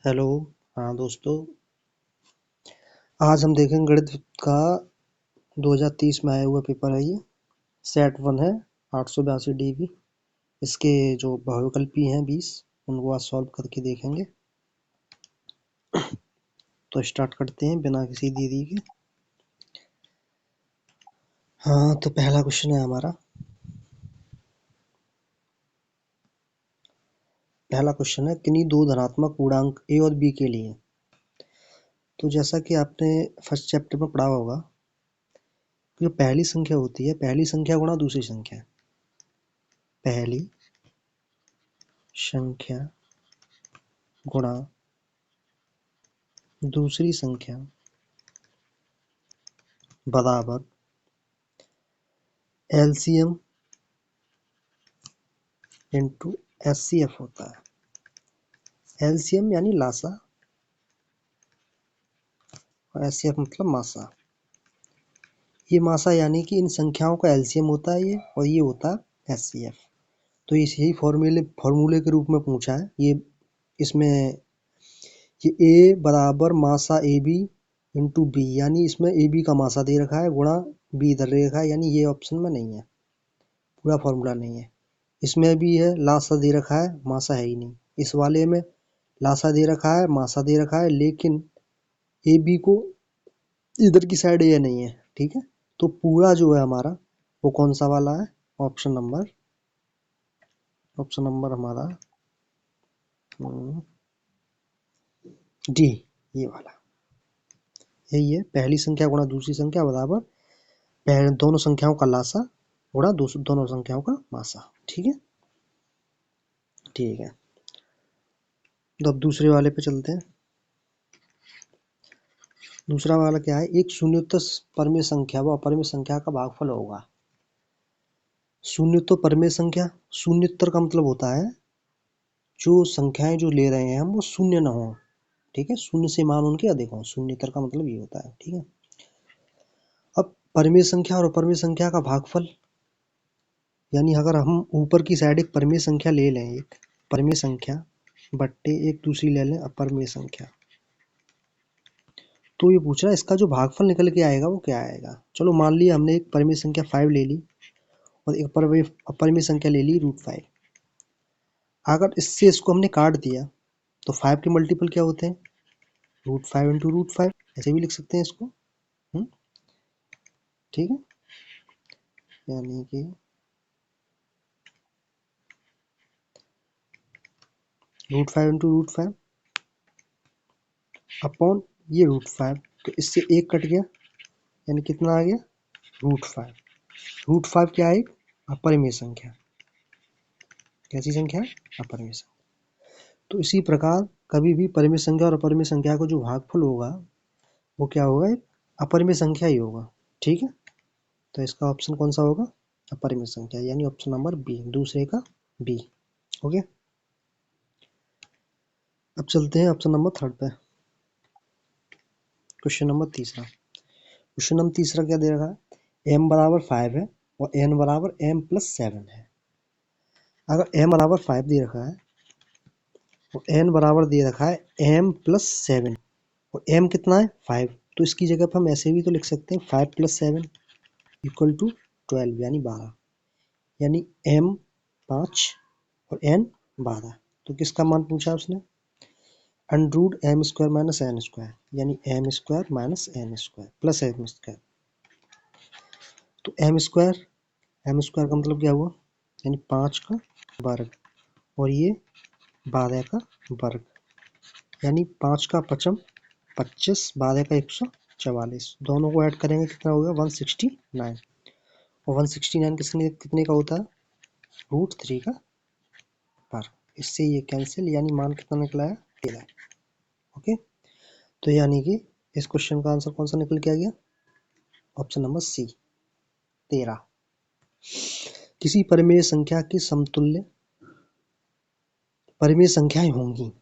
Hello. हाँ दोस्तों, आज हम देखेंगे गणित का 2030 में आया हुआ पेपर है। ये सेट 1 है, 882 DB। इसके जो बहुविकल्पी हैं 20, उनको आज सॉल्व करके देखेंगे। तो स्टार्ट करते हैं बिना किसी देरी के। हाँ, तो पहला क्वेश्चन है हमारा। पहला क्वेश्चन है, किन्हीं दो धनात्मक पूर्णांक a और b के लिए। तो जैसा कि आपने फर्स्ट चैप्टर में पढ़ा होगा, जो पहली संख्या होती है, पहली संख्या गुणा दूसरी संख्या, पहली संख्या गुणा दूसरी संख्या बराबर एलसीएम इंटू एचसीएफ होता है। एलसीएम यानी लासा और एचसीएफ मतलब मासा। ये मासा यानी कि इन संख्याओं का एलसीएम होता है ये, और ये होता है एचसीएफ। तो इस यही फॉर्मूले के रूप में पूछा है ये। इसमें ये ए बराबर मासा ए बी इंटू बी, यानी इसमें ए बी का मासा दे रखा है गुणा बी इधर दे रखा है, यानी ये ऑप्शन में नहीं है, पूरा फॉर्मूला नहीं है। इसमें भी है लासा दे रखा है, मासा है ही नहीं। इस वाले में लासा दे रखा है, मासा दे रखा है, लेकिन ए बी को इधर की साइड ये नहीं है। ठीक है, तो पूरा जो है हमारा वो कौन सा वाला है? ऑप्शन नंबर हमारा डी, ये वाला। यही है, पहली संख्या गुणा दूसरी संख्या बराबर दोनों संख्याओं का लासा गुणा दोनों संख्याओं का मासा। ठीक है, ठीक है। तो अब दूसरे वाले पे चलते हैं। दूसरा वाला क्या है? एक शून्योत्तर परमेय संख्या व अपरमेय संख्या का भागफल होगा। शून्योत्तर परमेय संख्या, शून्योत्तर का मतलब होता है जो संख्याएं जो ले रहे हैं हम वो शून्य ना हो। ठीक है, शून्य से मान उनके अधिक हो, शून्योत्तर का मतलब ये होता है। ठीक है, अब परमेय संख्या और अपरमेय संख्या का भागफल, यानी अगर हम ऊपर की साइड एक परमेय संख्या ले लें, एक परमेय संख्या बट्टे एक दूसरी ले लें अपरमेय संख्या, तो ये पूछ रहा है इसका जो भागफल निकल के आएगा वो क्या आएगा। चलो मान लिया हमने एक परमेय संख्या 5 ले ली और एक अपरमेय संख्या ले ली √5। अगर इससे इसको हमने काट दिया तो 5 के मल्टीपल क्या होते हैं? √5 इंटू √5, ऐसे भी लिख सकते हैं इसको। ठीक है, यानी कि √5 इंटू √5 अपॉन ये √5, तो इससे एक कट गया, यानी कितना आ गया? √5। √5 क्या है? अपरिमेय संख्या। कैसी संख्या? अपरिमेय संख्या। तो इसी प्रकार कभी भी परिमेय संख्या और अपरिमेय संख्या को जो भागफल होगा वो क्या होगा? एक अपरिमेय संख्या ही होगा। ठीक है, तो इसका ऑप्शन कौन सा होगा? अपरिमेय संख्या, यानी ऑप्शन नंबर बी, दूसरे का बी। ओके, अब चलते हैं ऑप्शन नंबर 3 पे। क्वेश्चन नंबर तीसरा क्या दे रखा है? m बराबर 5 है और n बराबर m+7 है। अगर m बराबर 5 दे रखा है और n बराबर दे रखा है m+7 और m कितना है? 5, तो इसकी जगह पर हम ऐसे भी तो लिख सकते हैं 5+7 = 12, यानी 12, यानी m 5 और n 12। तो किसका मान पूछा उसने? √m² - n², यानी m² - n² प्लस m²। तो m² का मतलब क्या हुआ? यानी 5 का वर्ग और ये 12 का वर्ग, यानी 5 का 5m 25, 12 का 144। दोनों को ऐड करेंगे कितना होगा? 169। और 169 कितने का होता है? √3 का वर्ग। इससे ये कैंसिल, यानी मान कितना निकला है? 13। ओके, तो यानी कि इस क्वेश्चन का आंसर कौन सा निकल के आ गया? Option number C, 13। किसी परिमेय संख्या की समतुल्य परिमेय संख्याएं होंगी।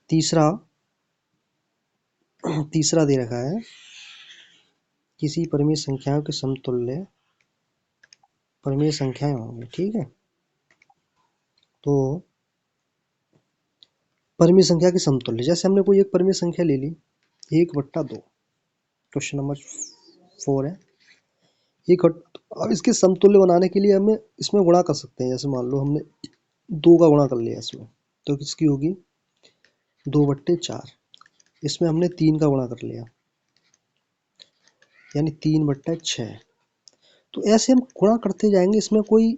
तीसरा दे रखा है, किसी परिमेय संख्याओं के समतुल्य परिमेय संख्याएं होंगी। ठीक है, तो परिमेय संख्या के समतुल्य। जैसे हमने कोई एक परिमेय संख्या ले ली 1/2, क्वेश्चन नंबर 4 है। अब इसके समतुल्य बनाने के लिए हमें इसमें गुणा कर सकते हैं। जैसे मान लो हमने 2 का गुणा कर लिया इसमें, तो किसकी होगी 2/4। इसमें हमने 3 का गुणा कर लिया यानी 3/6। तो ऐसे हम गुणा करते जाएंगे, इसमें कोई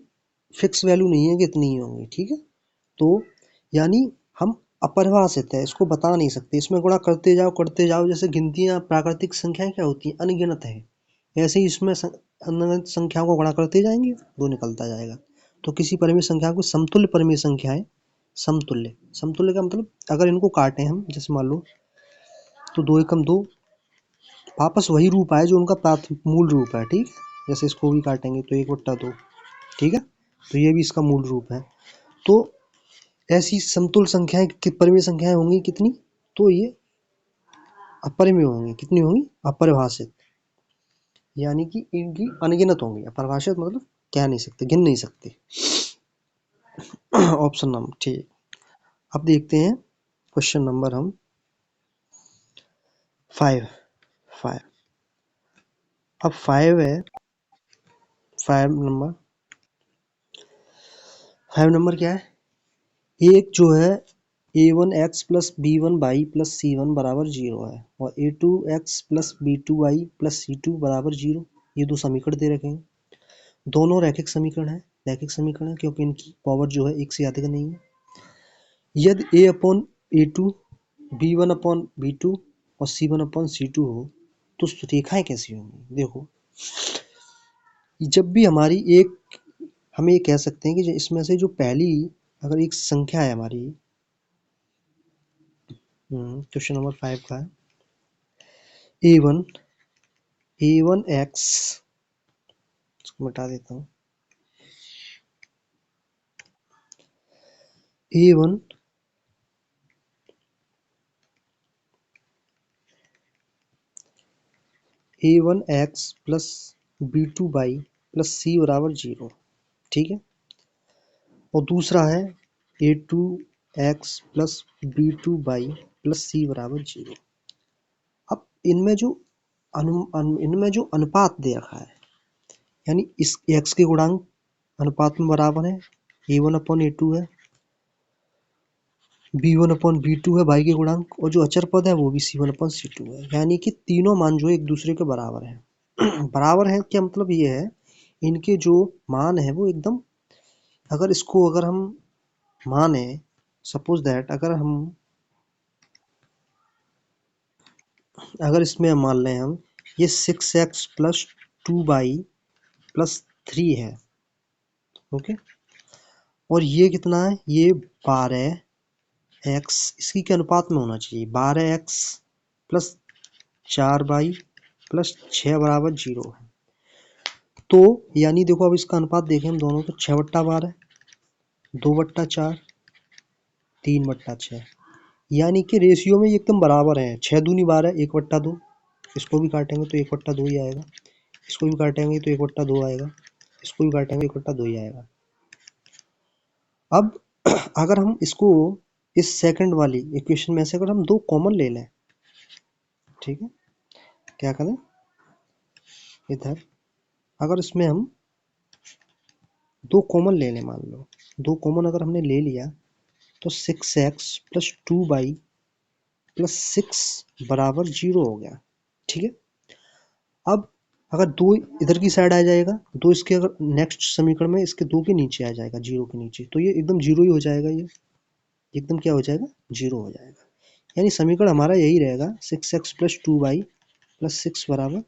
फिक्स वैल्यू नहीं है कि इतनी ही होंगी, ठीक है। तो यानी हम अपरिभाषित है, इसको बता नहीं सकते, इसमें गुणा करते जाओ। जैसे गिनतियां प्राकृतिक संख्याएं क्या होती हैं, अनगिनत है, ऐसे ही इसमें अनगिनत संख्याओं को गुणा करते जाएंगे, 2 निकलता जाएगा। तो किसी परिमेय संख्या को समतुल्य परिमेय संख्याएं, समतुल्य का मतलब अगर इनको काटें हम, जैसे मान लो तो 2 एकम 2, वापस वही रूप आए जो उनका प्राथमिक मूल रूप है, ठीक। जैसे इसको भी काटेंगे तो 1/2, ठीक है। तो ये भी इसका मूल रूप है। तो ऐसी समतुल्य संख्याएं परिमेय संख्याएं होंगी कितनी, तो ये अपरिमेय होंगी। कितनी होंगी, अपरिभाषित, यानी कि इनकी अनगिनत होंगी। अपरिभाषित मतलब कह नहीं सकते, गिन नहीं सकते। ऑप्शन नंबर ठीक। अब देखते हैं क्वेश्चन नंबर हम 5। अब 5 है, 5 नंबर क्या है, एक जो है a1x plus b1y plus c1 बराबर 0 है और a2x plus b2y plus c2 बराबर 0। ये दो समीकरण दे रखे हैं, दोनों रैखिक समीकरण है क्योंकि इनकी पावर जो है एक से अधिक नहीं है। यदि a upon a2 b1 upon b2 और c1 अपॉन c2 हो तो रेखाएं कैसी होंगी। देखो, जब भी हमारी एक, हम ये कह सकते हैं कि इसमें से जो पहली अगर एक संख्या है हमारी, क्वेश्चन नंबर 5 का है a1x, इसको मिटा देता हूँ, a1x plus b2y plus c बराबर 0, ठीक है। और दूसरा है a2x plus b2y plus c बराबर 0। अब इनमें जो अनुपात दे रखा है, यानी इस x के गुणांक अनुपात में बराबर है, a1 अपॉन a2 है, b1 अपॉन b2 है y के गुणांक, और जो अचर पद है वो भी c1 अपॉन c2 है। यानी कि तीनों मान जो एक दूसरे के बराबर है। बराबर है क्या मतलब ये है, इनके जो मान है वो एकदम, अगर हम माने, सपोज दैट अगर इसमें मान लें हम ये 6x प्लस 2y प्लस 3 है, ओके। और ये कितना है, ये 12x, इसकी के अनुपात में होना चाहिए, 12x प्लस 4y प्लस 6 बराबर 0 है। तो यानी देखो, अब इसका अनुपात देखें हम दोनों को, 6/12, 2/4, 3/6, यानी कि रेशियो में ये एकदम बराबर है। 6 दूनी 12, 1/2, इसको भी काटेंगे तो 1/2 ही आएगा, इसको भी काटेंगे तो 1/2 आएगा, इसको भी काटेंगे 1/2 ही आएगा। अब अगर हम इसको इस सेकंड वाली इक्वेशन में से अगर हम 2 कॉमन ले लें, ठीक है, क्या करें इधर, अगर इसमें हम 2 कॉमन ले लें, मान लो 2 कॉमन अगर हमने ले लिया तो 6x प्लस 2y प्लस 6 बराबर 0 हो गया, ठीक है। अब अगर 2 इधर की साइड आ जाएगा, 2 इसके अगर नेक्स्ट समीकरण में इसके 2 के नीचे आ जाएगा, 0 के नीचे, तो ये एकदम 0 ही हो जाएगा, ये एकदम क्या हो जाएगा, 0 हो जाएगा। यानी समीकरण हमारा यही रहेगा, 6x प्लस 2y प्लस 3 बराबर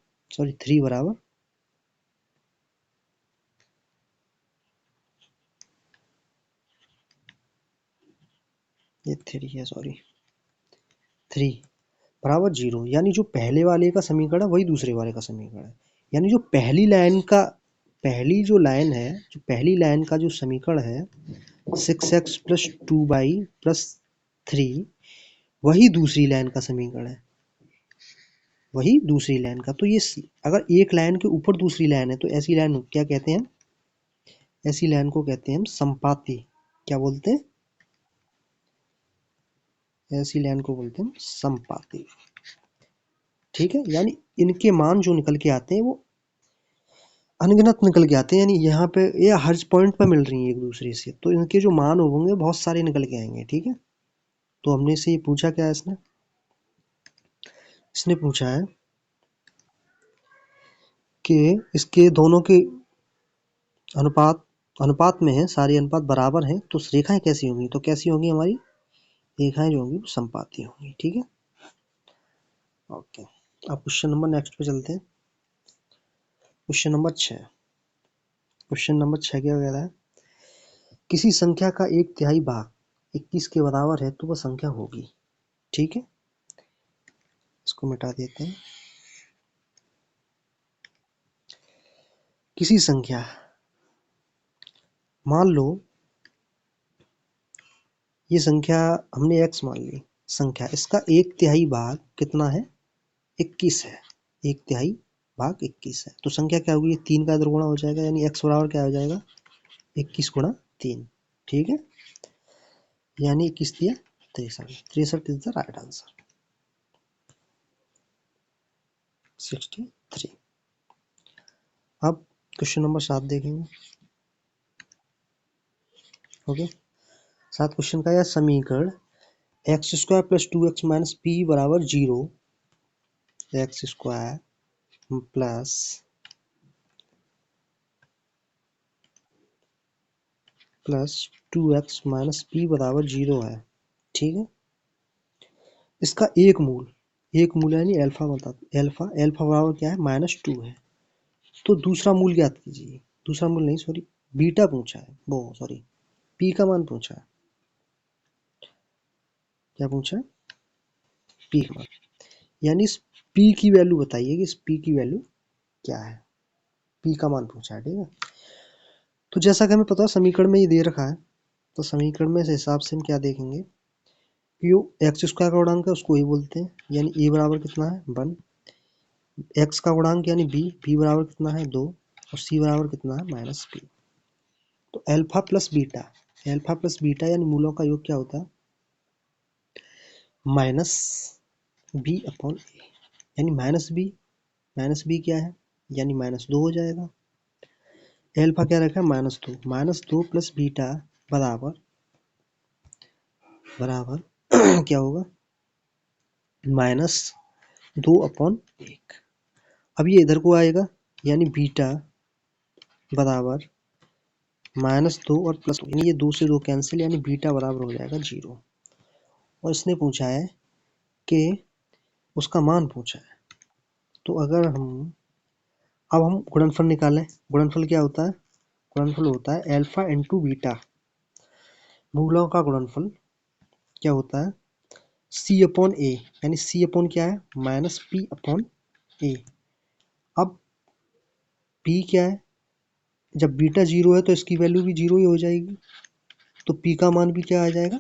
ये 3 है, सॉरी 3 बराबर 0। यानी जो पहले वाले का समीकरण है वही दूसरे वाले का समीकरण है। यानी जो पहली लाइन का जो समीकरण है 6x प्लस 2y प्लस 3, वही दूसरी लाइन का समीकरण है, वही दूसरी लाइन का। तो ये अगर एक लाइन के ऊपर दूसरी लाइन है तो ऐसी लाइन क्या कहते हैं, ऐसी लाइन को कहते हैं हम संपाती। क्या बोलते हैं, ऐसी लाइन को बोलते हैं समपाती। ठीक है, यानी इनके मान जो निकल के आते हैं वो अनगिनत निकल के आते हैं, यानी यहाँ पे ये हर पॉइंट पे मिल रही है एक दूसरे से, तो इनके जो मान होंगे बहुत सारे निकल के आएंगे। ठीक है, तो हमने से ये पूछा क्या है, इसने पूछा है कि इसके दोनों के अनुपात अनुपात में है, सारे अनुपात बराबर हैं, तो रेखाएं कैसी होंगी, तो कैसी होंगी हमारी रेखाएं जो होंगी वो समपाती होंगी। ठीक है, ओके। अब क्वेश्चन नंबर नेक्स्ट पे चलते हैं। Question number 6। क्वेश्चन नंबर 6 क्या कह रहा है, किसी संख्या का 1/3 भाग 21 के बराबर है तो वह संख्या होगी। ठीक है, इसको मिटा देते हैं। किसी संख्या, मान लो ये संख्या हमने x मान ली संख्या, इसका 1/3 भाग कितना है, 21 है। 1/3 भाग 21 है, तो संख्या क्या होगी, 3 का इधर गुणा हो जाएगा, यानी x बराबर क्या हो जाएगा, 21 गुणा 3। ठीक है, यानी 21 दिया 63, 63 इज द राइट आंसर, 63। अब क्वेश्चन नंबर 7 देखेंगे। ओके, 7 क्वेश्चन का यह समीकरण x² + 2x - p = 0, x² plus 2x - p = 0 है। ठीक है, इसका एक मूल यानी अल्फा अल्फा बराबर क्या है, -2 है। तो दूसरा मूल ज्ञात कीजिए, दूसरा मूल नहीं सॉरी, बीटा पूछा है, वो सॉरी पी का मान पूछा है। क्या पूछा है, पी का मान, यानी इस पी की वैल्यू बताइए कि इस पी की वैल्यू क्या है, पी का मान पूछा है। ठीक है, तो जैसा कि हमें पता है समीकरण में ये दे रखा है, तो समीकरण में इस हिसाब से हम क्या देखेंगे, जो x² का गुणांक है उसको ही बोलते हैं, यानी a बराबर कितना है 1, x का गुणांक यानी b बराबर कितना है 2, और c बराबर कितना है -p। तो अल्फा प्लस बीटा यानी मूलों का योग क्या होता है, -b/a, यानी -b क्या है, यानी -2 हो जाएगा। अल्फा क्या रखा है, -2 प्लस बीटा बराबर क्या होगा, -2/1। अब ये इधर को आएगा, यानी बीटा बराबर -2 और +2, यानी ये 2 से 2 कैंसिल, यानी बीटा बराबर हो जाएगा 0। और इसने पूछा है कि उसका मान पूछा है, तो अगर अब हम गुणनफल निकालें। गुणनफल क्या होता है, गुणनफल होता है अल्फा इंटू बीटा, मूलों का गुणनफल क्या होता है c/a, यानी c/ क्या है -p/a। अब p क्या है, जब बीटा 0 है तो इसकी वैल्यू भी 0 ही हो जाएगी, तो p का मान भी क्या आ जाएगा,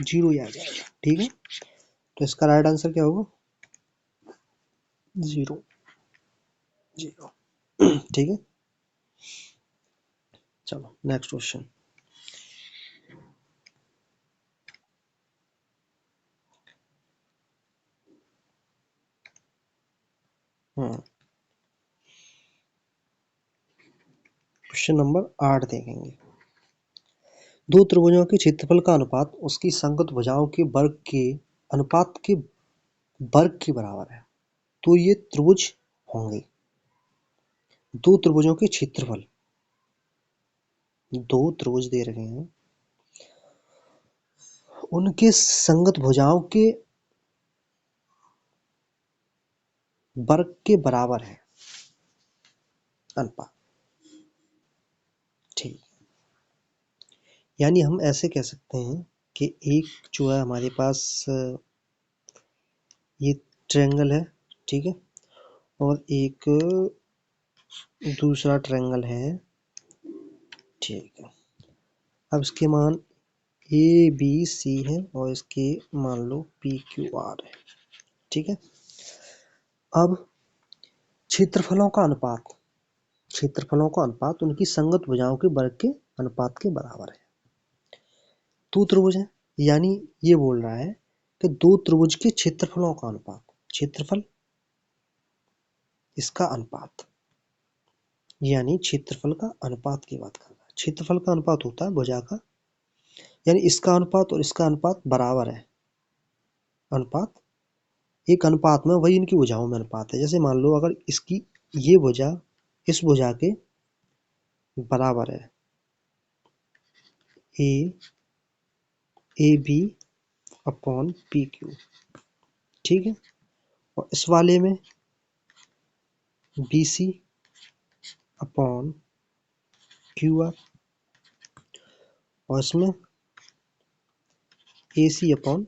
0 ही आ जाएगा। ठीक है, तो इसका राइट आंसर क्या होगा, 0। ठीक है, चलो नेक्स्ट क्वेश्चन। क्वेश्चन नंबर 8 देखेंगे। दो त्रिभुजों के क्षेत्रफल का अनुपात उसकी संगत भुजाओं के वर्ग के अनुपात के वर्ग के बराबर है, तो ये त्रिभुज होंगे। दो त्रिभुजों के क्षेत्रफल, दो त्रिभुज दे रहे हैं, उनके संगत भुजाओं के वर्ग के बराबर है अनुपात। ठीक, यानी हम ऐसे कह सकते हैं कि एक जो है हमारे पास ये ट्रायंगल है, ठीक है, और एक दूसरा ट्रायंगल है। ठीक है, अब इसके मान ए बी सी है और इसके मान लो पी क्यू आर है। ठीक है, अब क्षेत्रफलों का अनुपात उनकी संगत भुजाओं के वर्ग के अनुपात के बराबर है। दो त्रिभुज है, यानी ये बोल रहा है कि दो त्रिभुज के क्षेत्रफलों का अनुपात, क्षेत्रफल इसका अनुपात, यानी क्षेत्रफल का अनुपात की बात कर रहा है। क्षेत्रफल का अनुपात होता है भुजा का, यानी इसका अनुपात और इसका अनुपात बराबर है। अनुपात एक अनुपात में, वही इनकी भुजाओं में अनुपात है। जैसे मान लो अगर इसकी ये भुजा इस भुजा के बराबर है, A B upon P Q, ठीक है, और इस वाले में B C upon Q R, और इसमें A C upon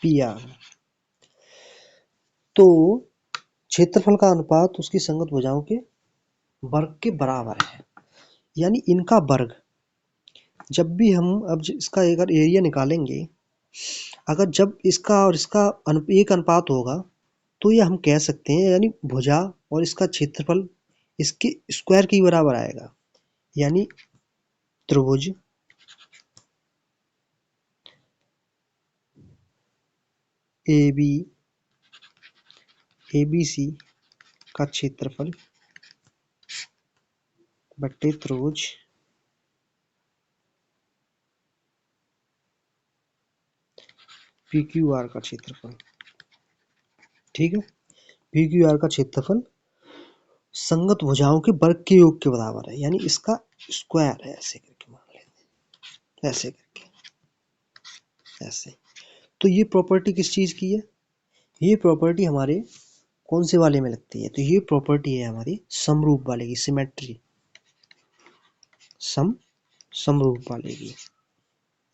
P R. तो क्षेत्रफल का अनुपात उसकी संगत भुजाओं के वर्ग के बराबर है, यानी इनका वर्ग। जब भी हम अब इसका अगर एरिया निकालेंगे, अगर जब इसका और इसका एक अनुपात होगा तो ये हम कह सकते हैं, यानी भुजा और इसका क्षेत्रफल इसके स्क्वायर के बराबर आएगा। यानी त्रिभुज ABC का क्षेत्रफल बटे त्रिभुज PQR का क्षेत्रफल, ठीक है। PQR का क्षेत्रफल संगत भुजाओं के वर्ग के योग के बराबर है, यानी इसका स्क्वायर है, ऐसे करके मान लेते, ऐसे करके ऐसे। तो ये प्रॉपर्टी किस चीज की है? ये प्रॉपर्टी हमारे कौन से वाले में लगती है? तो ये प्रॉपर्टी है हमारी समरूप वाले की, सिमेट्री, समरूप वाले की।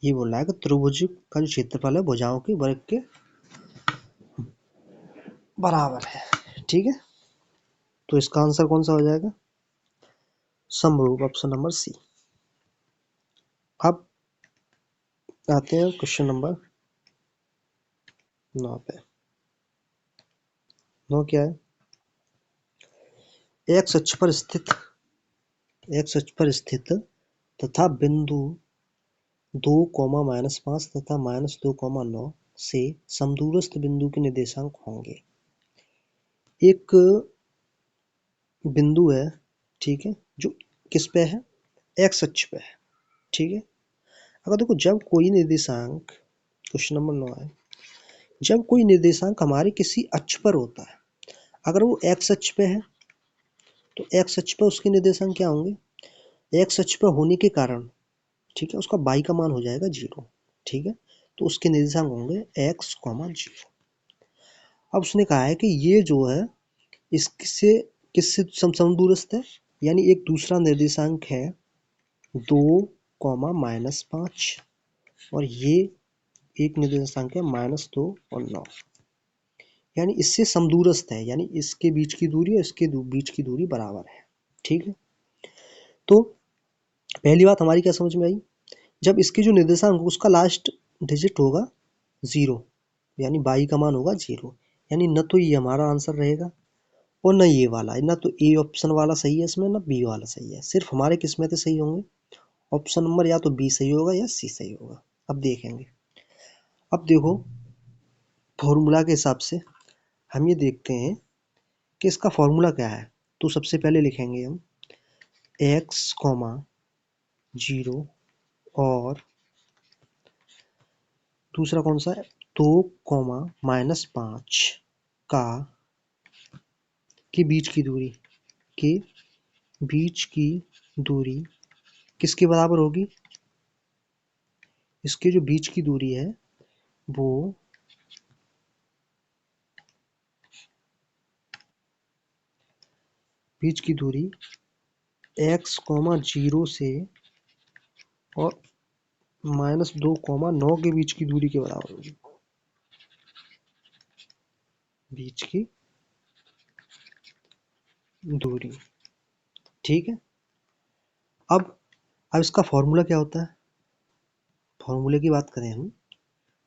ये बोल रहा है कि त्रिभुज का जो क्षेत्रफल है भुजाओं के वर्ग के बराबर है, ठीक है। तो इसका आंसर कौन सा हो जाएगा? समरूप, ऑप्शन नंबर सी। अब आते हैं क्वेश्चन नंबर 9 पे। 9 क्या है? एक्स अक्ष पर स्थित तथा बिंदु 2, -5 तथा -2, 9 से समदूरस्थ बिंदु के निर्देशांक होंगे। एक बिंदु है, ठीक है, जो किस पे है? एक्स अक्ष पे है, ठीक है। अगर देखो जब कोई निर्देशांक, क्वेश्चन नंबर 9 है, जब कोई निर्देशांक हमारे किसी अक्ष पर होता है, अगर वो एक्स अक्ष पे है तो एक्स अक्ष पे उसके निर्देशांक क्या होंगे? एक्स अक्ष पे होने के कारण, ठीक है, उसका y का मान हो जाएगा 0, ठीक है। तो उसके निर्देशांक होंगे x, 0। अब उसने कहा है कि ये जो है इससे किससे समदूरस्थ है, यानी एक दूसरा निर्देशांक है 2, -5, और ये एक निर्देशांक है -2 और 9, यानी इससे समदूरस्थ है, यानी इसके बीच की दूरी और इसके बीच की दूरी बराबर है, ठीक है। तो पहली बात हमारी क्या समझ में आई? जब इसके जो निर्देशांक होगा उसका लास्ट डिजिट होगा 0, यानी y का मान होगा 0, यानी न तो ये हमारा आंसर रहेगा और न ये वाला, ना तो ए ऑप्शन वाला सही है इसमें, ना बी वाला सही है। सिर्फ हमारे किस्में तो सही होंगे, ऑप्शन नंबर या तो बी सही होगा या सी सही होगा। अब देखेंगे। अब देखो फॉर्मूला के हिसाब से हम ये देखते हैं कि इसका फॉर्मूला क्या है। तो सबसे पहले लिखेंगे हम x, 0 और दूसरा कौन सा है 2, -5 का के बीच की दूरी, के बीच की दूरी किसके बराबर होगी? इसके जो बीच की दूरी है वो बीच की दूरी x, 0 से और -2, 9 के बीच की दूरी के बराबर होगी, बीच की दूरी, ठीक है। अब इसका फॉर्मूला क्या होता है? फॉर्मूले की बात करें हम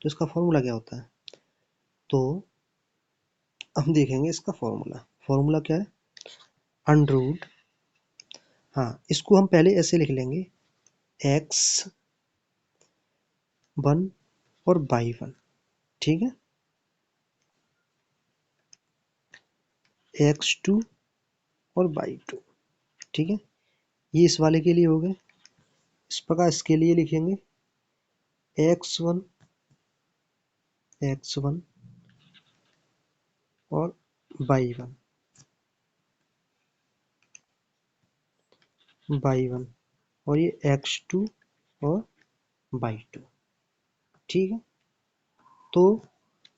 तो इसका फॉर्मूला क्या होता है? तो हम देखेंगे इसका फॉर्मूला क्या है? अंडर रूट, हाँ इसको हम पहले ऐसे लिख लेंगे, x1 और y1, ठीक है, x2 और y2, ठीक है। ये इस वाले के लिए हो गए। इस प्रकार इसके लिए लिखेंगे x1 और y1 और ये x2 और y2, ठीक है। तो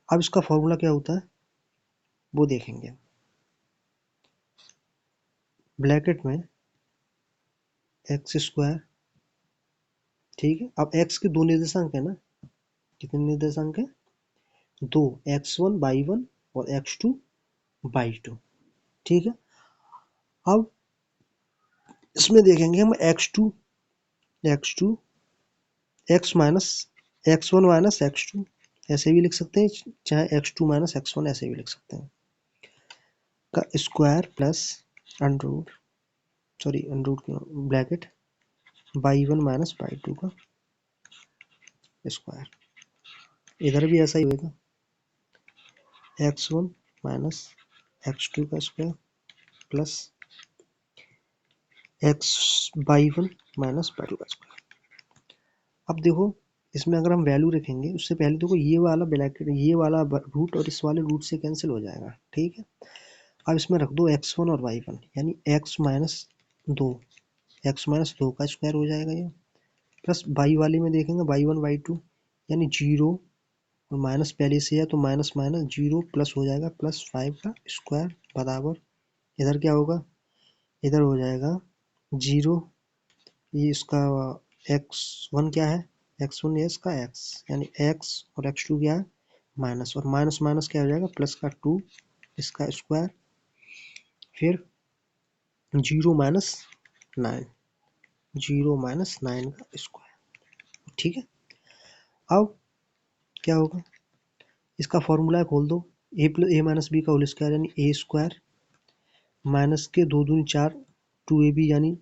अब इसका फॉर्मूला क्या होता है वो देखेंगे। ब्रैकेट में x², ठीक है। अब x के दो निर्देशांक है ना, कितने निर्देशांक है? दो, x1 y1 और x2 y2, ठीक है। अब इसमें देखेंगे हम x2 x minus x1 minus x2 ऐसे भी लिख सकते हैं, चाहे x2 माइनस x1 ऐसे भी लिख सकते हैं, का square plus under root bracket y1 minus y2 का स्क्वायर। इधर भी ऐसा ही होगा, x1 माइनस x2 का square plus y1 minus y2 का स्क्वायर। अब देखो इसमें अगर हम वैल्यू रखेंगे, उससे पहले देखो ये वाला ब्रैकेट, ये वाला रूट और इस वाले रूट से कैंसिल हो जाएगा, ठीक है। अब इसमें रख दो x1 और y1, यानी x माइनस 2 का स्क्वायर हो जाएगा ये, प्लस y वाले में देखेंगे y1 y2 यानी 0 और माइनस पहले से है तो माइनस माइनस 0 प्लस हो जाएगा प्लस 5 का स्क्वायर बराबर, इधर क्या होगा, इधर हो जाएगा 0, ये इसका x1 क्या है, x1 है इसका x, यानी x और x2 क्या है माइनस, और माइनस माइनस क्या हो जाएगा प्लस का 2 इसका स्क्वायर, फिर 0 माइनस 9 का स्क्वायर, ठीक है। अब क्या होगा, इसका फॉर्मूला खोल दो, a माइनस बी का होल स्क्वायर यानी ए स्क्वायर माइनस के 2 दूनी 4 2ab यानी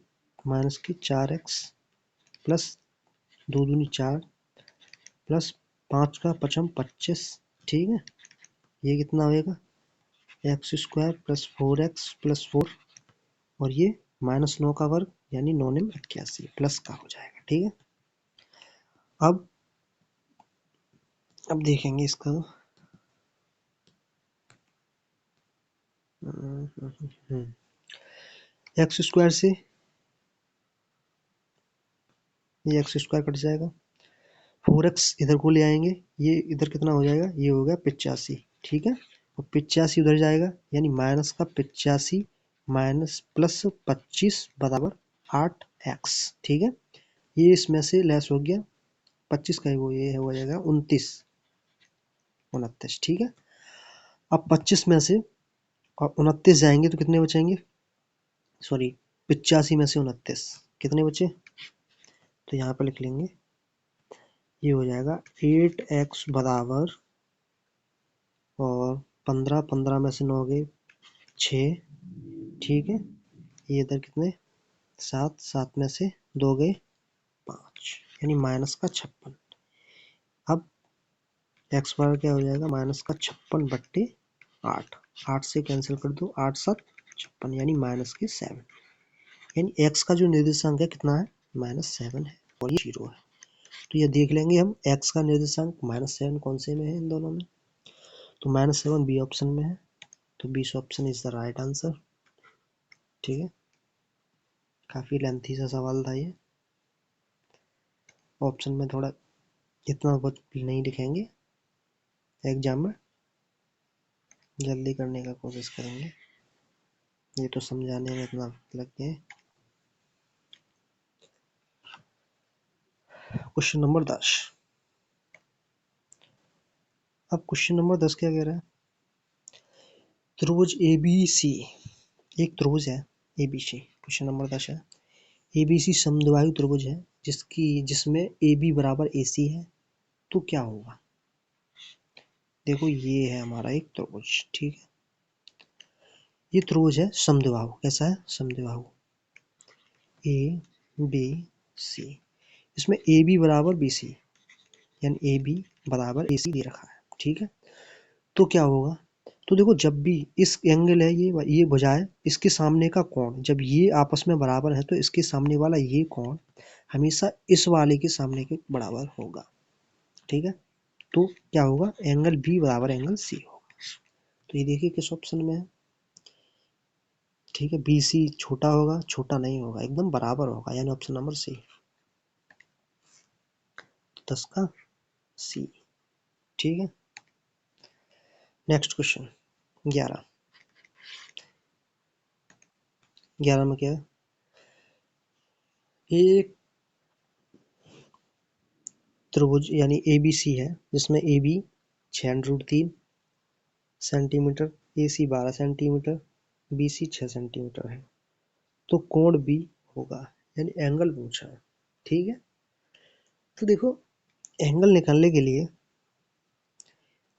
माइनस के 4x प्लस 2 दूनी 4 प्लस 5 का 5m 25, ठीक है। ये कितना होएगा x² प्लस 4x प्लस 4 और ये माइनस 9 का वर्ग यानी 9m 81 प्लस का हो जाएगा, ठीक है। अब देखेंगे इसका x² से ये x² कट जाएगा, 4x इधर को ले आएंगे, ये इधर कितना हो जाएगा, ये हो गया 85, ठीक है। और 85 उधर जाएगा यानी माइनस का 85 माइनस प्लस 25 बराबर 8x, ठीक है। ये इसमें से लेस हो गया 25 का, वो ये हो जाएगा 29, ठीक है। अब 25 में से और 29 जाएंगे तो कितने बचेंगे, सॉरी 85 में से 29 कितने बचे, तो यहाँ पर लिख लेंगे, ये हो जाएगा 8x बराबर, और 15 में से 9 गए 6, ठीक है। ये इधर कितने 7 में से 2 गए 5 यानी माइनस का 56। अब x बार क्या हो जाएगा माइनस का 56/8, 8 से कैंसिल कर दो, 8 7 56 यानी माइनस के 7, यानी x का जो निर्देशांक है कितना है -7 है और ये 0 है। तो ये देख लेंगे हम x का निर्देशांक -7 कौन से में है इन दोनों में, तो -7 बी ऑप्शन में है, तो B option is the right answer, ठीक है। काफी लेंथी सा सवाल था ये, ऑप्शन में थोड़ा इतना कुछ नहीं लिखेंगे, एग्जाम में जल्दी करने का कोशिश करेंगे, ये तो समझाने में इतना लग गया है। क्वेश्चन नंबर 10, अब क्वेश्चन नंबर 10 क्या कह रहा है, त्रिभुज ABC, एक त्रिभुज है ABC, क्वेश्चन नंबर 10 है, ABC समद्विबाहु त्रिभुज है जिसमें AB बराबर AC है, तो क्या होगा। देखो ये है हमारा एक त्रिभुज, ठीक है। ये त्रिभुज है समद्विबाहु। कैसा है? समद्विबाहु। ए बी सी, इसमें ए बी बराबर बी सी, यानी ए बी बराबर ए सी दे रखा है, ठीक है। तो क्या होगा? तो देखो जब भी इस एंगल है ये भुजा है, इसके सामने का कोण जब ये आपस में बराबर है तो इसके सामने वाला ये कोण हमेशा इस वाले के सामने के बराबर होगा, ठीक है। तो क्या होगा? एंगल बी बराबर एंगल सी होगा। तो ये देखिए किस ऑप्शन में है, ठीक है। बी सी छोटा होगा? छोटा नहीं होगा, एकदम बराबर होगा, यानी ऑप्शन नंबर सी, 10 का सी, ठीक है। Next question 11। 11 में क्या है? एक त्रिभुज यानी ए बी सी है, जिसमें A B 6√3 centimetre, A C 12 centimetre, B C 6 centimetre है। तो कोण बी होगा, यानी एंगल पूछा है, ठीक है। तो देखो एंगल निकालने के लिए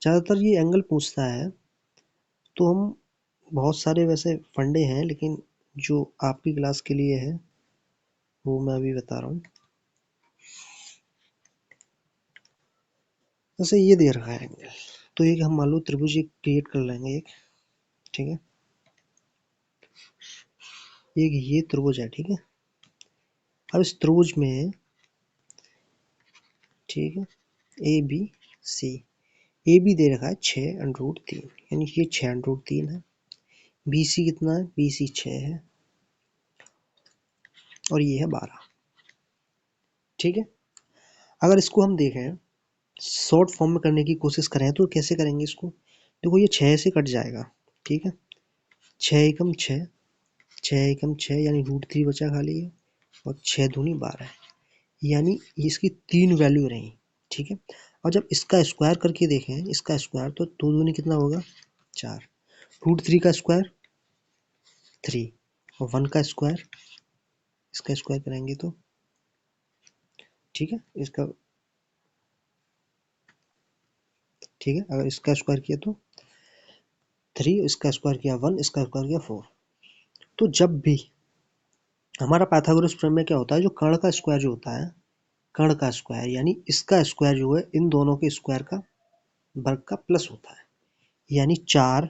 ज़्यादातर ये एंगल पूछता है, तो हम बहुत सारे वैसे फंडे हैं, लेकिन जो आपकी क्लास के लिए है वो मैं अभी बता रहा हूँ। जैसे ये दे रखा है एंगल, तो एक हम मान लो त्रिभुज एक क्रिएट कर लेंगे एक, ठीक है। एक ये त्रिभुज है, ठीक है। अब इस त्रिभुज में, ठीक है, A B C, A B दे रखा है 6√3, यानी ये 6√3 है। बी सी कितना है? बी सी 6 है, और ये है 12, ठीक है। अगर इसको हम देखें शॉर्ट फॉर्म में करने की कोशिश करें तो कैसे करेंगे इसको? देखो ये 6 से कट जाएगा, ठीक है। 6 एकम 6, 6 एकम 6 यानी √3 बचा खाली है, और 6 दूनी 12, यानी इसकी 3 वैल्यू रही, ठीक है। और जब इसका स्क्वायर करके देखें, इसका स्क्वायर, तो 2 दूनी कितना होगा? 4, √3 का स्क्वायर 3, और 1 का स्क्वायर, इसका स्क्वायर करेंगे तो, ठीक है, इसका, ठीक है। अगर इसका स्क्वायर किया तो 3, इसका स्क्वायर किया 1, इसका स्क्वायर किया 4। तो जब भी हमारा पाइथागोरस प्रमेय क्या होता है, जो कर्ण का स्क्वायर जो होता है, कर्ण का स्क्वायर यानी इसका स्क्वायर जो है इन दोनों के स्क्वायर का वर्ग का प्लस होता है, यानी 4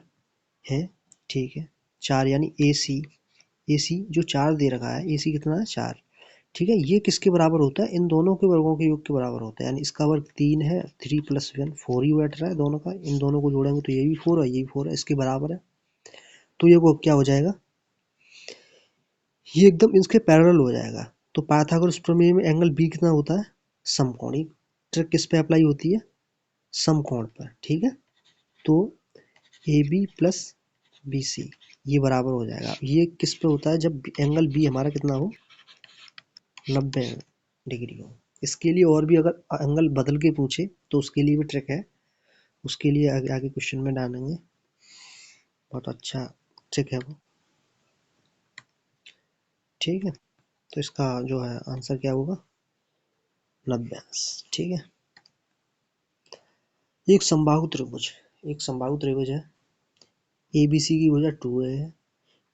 है, ठीक है। 4 यानी ए सी जो 4 दे रखा है, ए सी कितना है? 4, ठीक है। ये किसके बराबर होता है? इन दोनों के वर्गों के योग के बराबर होता है, यानी इसका वर्ग 3 है, 3 + 1 4 ही बैठ रहा है दोनों का, इन दोनों को जोड़ेंगे तो ये भी 4 है, ये भी 4 है, इसके बराबर है। तो ये क्या हो जाएगा? ये एकदम इसके पैरेलल हो जाएगा। तो पाइथागोरस प्रमेय में एंगल बी कितना होता है? समकोणी। ट्रिक किस पे अप्लाई होती है? समकोण पर, ठीक है। तो A B plus B C ये बराबर हो जाएगा। ये किस पे होता है? जब एंगल बी हमारा कितना हो? 90 डिग्री हो। इसके लिए और भी अगर एंगल बदल के पूछे तो उसके लिए भी ट्रिक है, उसके लिए आगे आगे क्वेश्चन में डालेंगे, बहुत अच्छा ट्रिक है वो, ठीक है। तो इसका जो है आंसर क्या होगा? 90, ठीक है। एक समबाहु त्रिभुज, एक समबाहु त्रिभुज है, ए बी सी की भुजा 2a है,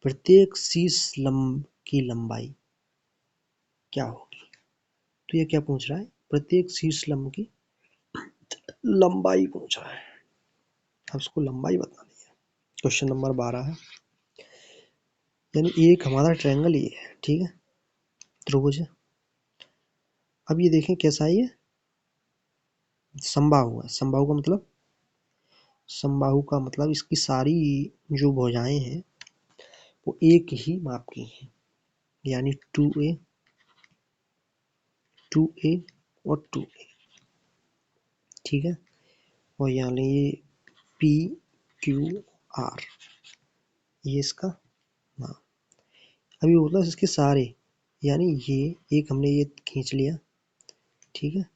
प्रत्येक शीर्ष लंब की लंबाई क्या होगी? तो ये क्या पूछ रहा है? प्रत्येक शीर्ष लंब की लंबाई पूछ रहा है, अब उसको लंबाई बतानी है। क्वेश्चन नंबर 12 है, यानी एक हमारा ट्रायंगल ये है, ठीक है, त्रिभुज है। अब ये देखें कैसा है, ये समबाहु है। समबाहु का मतलब, समबाहु का मतलब इसकी सारी जो भुजाएं हैं वो एक ही माप की हैं, यानी 2a, 2a और 2a, ठीक है। और यानी ये पी क्यू आर, ये इसका नाम। अभी बोला इसके सारे, यानी ये एक हमने ये खींच लिया, ठीक है।